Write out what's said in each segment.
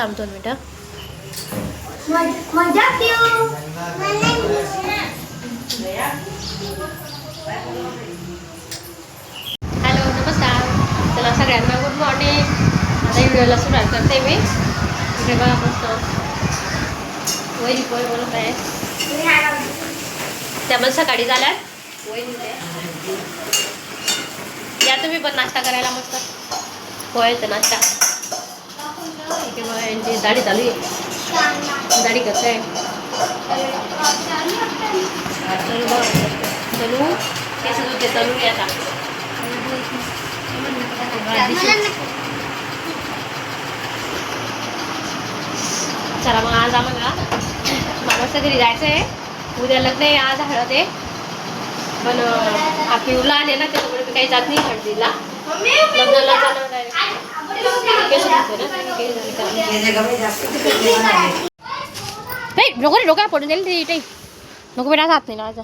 थांब 2 मिनिटं. हॅलो नमस्कार. चला सगळ्यांना गुड मॉर्निंग. आता व्हिडिओला सुरुवात करते मी. इकडे बघा मस्त वहिनी पोहे बोलत आहे. त्यामुळे सकाळी झाल्यात वहिनी या तुम्ही पण नाश्ता करायला मस्त पोह्याचा नाश्ता. इकडे बघा यांची दाढी चालू आहे. दाढी कसं आहे तनू केस होते तनू आता चला मग आज आम्हाला मामाच्या घरी जायचं आहे. उद्या लग्न आहे, आज हळद आहे. पण आपली लहान आहे ना त्याच्यामुळे मी काही जात नाही हळदीला. लग्नाला जाणार नको रे डोक्याला पडून जाईल ते नको बेटा जात नाही ना आज.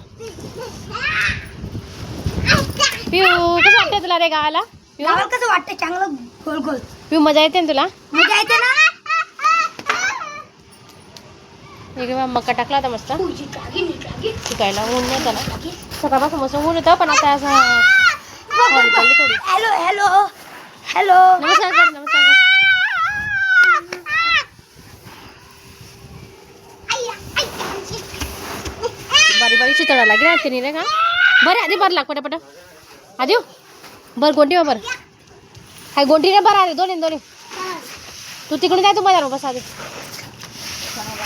पिऊ कसं वाटतंय तुला रे गावाला? कसं वाटतंय? चांगलं गोल गोल. पिऊ मजा येते ना तुला? मजा येते ना. इकडे मक्का टाकला होता मस्त शिकायला. ऊन नव्हतं ना सकाळपासून मस्त ऊन होतं पण आता असं थोडी. हॅलो हॅलो हॅलो नमस्कार कर नमस्कार कर. बारी बारी चितळा लागेल ना तिने रे का बरं आधी बरं लाग पटापट आधी बरं गोंटी बरं हाय गोंटी रे बरं आले दोन्ही तू तिकडून जाय तू माझ्या बस आधी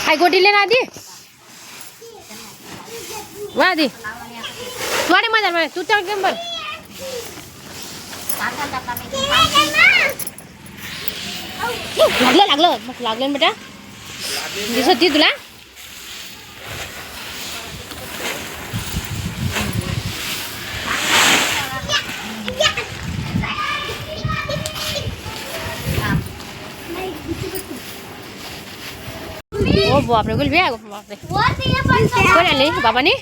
हाय गोंटीले ना आधी वा आधी तू आधी माझ्या तू त्या बरं लागलं मग लागलं बेटा दिसत ती तुला. ओ बापरे गुलबी आहे बापरे कोण आले बाबाने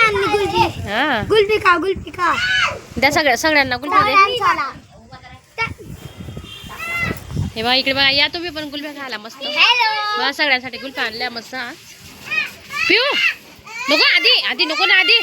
आणली गुलबी. हा गुलबी का त्या सगळ्यांना गुलबी दे. हे बघा इकडे बघा या तुम्ही पण गुलब्या खायला मस्त बघा सगळ्यांसाठी गुलब्या आणल्या मस्त. पिऊ नको आधी नको ना आधी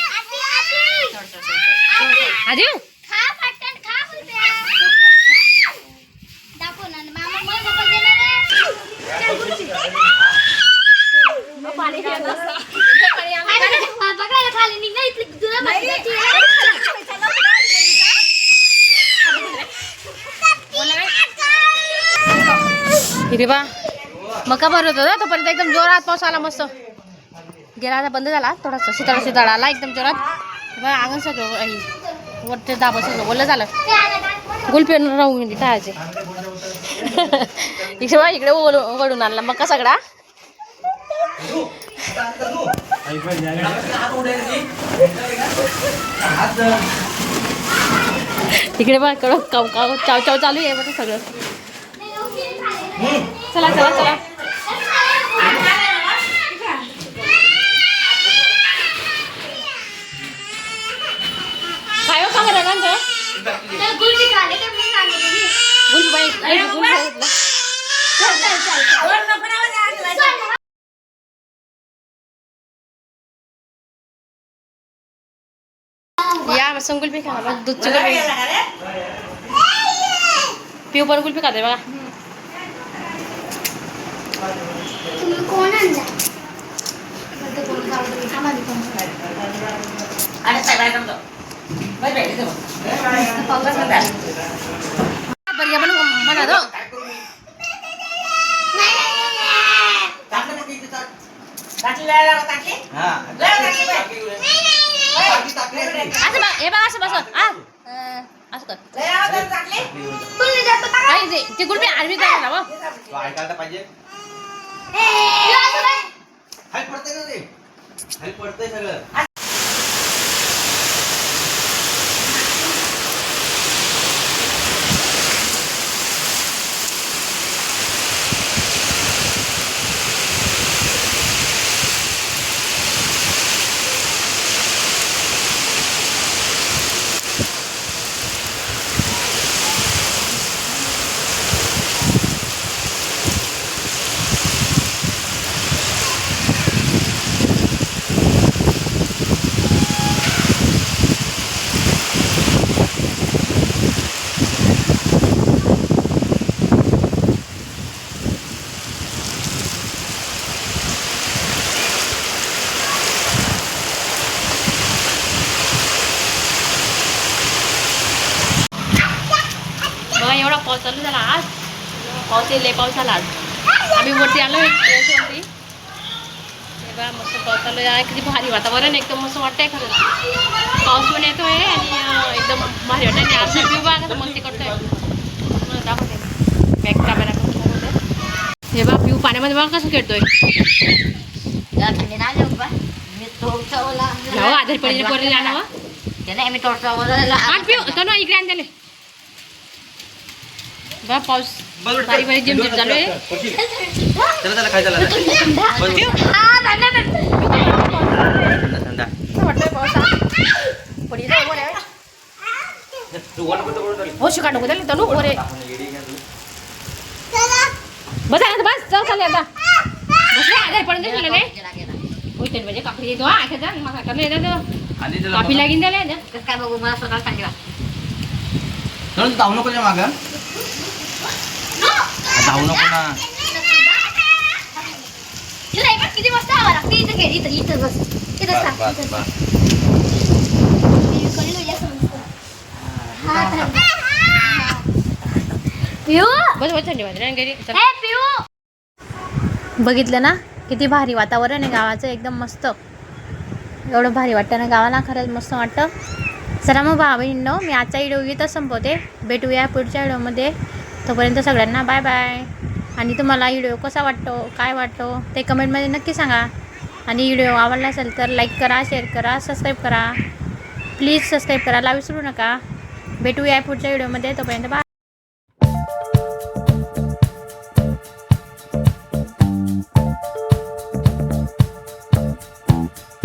इकडे बा मका भरत होता तोपर्यंत एकदम जोरात पाऊस आला मस्त. गेला आता बंद झाला थोडासा शिताळा आला एकदम जोरात. बघा अंगण सगळं वरते दाबा सगळं ओलं झालं. गुलपेन राहून गेली तळाचे. इकडे बा इकडे वळून आणला मका सगळा. इकडे बा कडक चाव चाव चालू आहे बघा सगळं. चला चला चला काय हो का बरं ना गुलबी या मस्त गुलबी खा दूधची गुलबी. पिऊ पण गुलबी खाते बघा. तुम्ही कोण आणला? म्हणा दो असं बघ हे बघ असं बस असं कर ते गुलबी आडवी जाणार ना ऐकायला पाहिजे. पडतंय सगळं. बघा एवढा पाऊस चालू झाला आज. पाऊस येईल, पाऊस आला आज. आम्ही वरती आलो वरती. हे बघा मस्त पाऊस चालू आहे. किती भारी वातावरण एकदम मस्त वाटतंय खरं. पाऊस पण येतोय आणि एकदम भारी वाटतं. आणि आमचा व्ह्यू बघा कसं मस्ती करतोय. दाखवते बॅक कॅमेरा करून दाखवते. हे बघा व्ह्यू पाण्यामध्ये बघा कसं खेळतोय. आधार पडले पोरीला आणावं. चलो इकडे आण त्याले. बघा पाऊस बारीक बारीक झिमझिम चालू आहे. वाटतोय पाऊस हो शिका नको त्याला तनू पोरे. बस आता बस जाऊ चालले आता. बस आधार पडून गेलं रे. होते म्हणजे कापडी येतो हा जा मग करले येतो. कापी लागीन त्याला काय बघू मला स्वतः सांगितलं. धावू नको त्या मागं. धावू नको ना. किती मस्त आवा लागते. इथं घे इथं इथं बस इथं बस, बस. पिऊ बस बस थंडी वाजली घरी. हे पिऊ. बघितलं ना किती भारी वातावरण आहे गावाचं एकदम मस्त. एवढं भारी वाटतं ना गावाला खरंच मस्त वाटतं. चला मग भावा बहिणींनो मी आजचा व्हिडिओ इथंच संपवते. भेटूया पुढच्या व्हिडिओमध्ये. तोपर्यंत सगळ्यांना बाय बाय. आणि तुम्हाला व्हिडिओ कसा वाटतो काय वाटतो ते कमेंटमध्ये नक्की सांगा. आणि व्हिडिओ आवडला असेल तर लाईक करा, शेअर करा, सबस्क्राईब करा. प्लीज सबस्क्राईब करायला विसरू नका. भेटूया पुढच्या व्हिडिओमध्ये. तोपर्यंत बाय.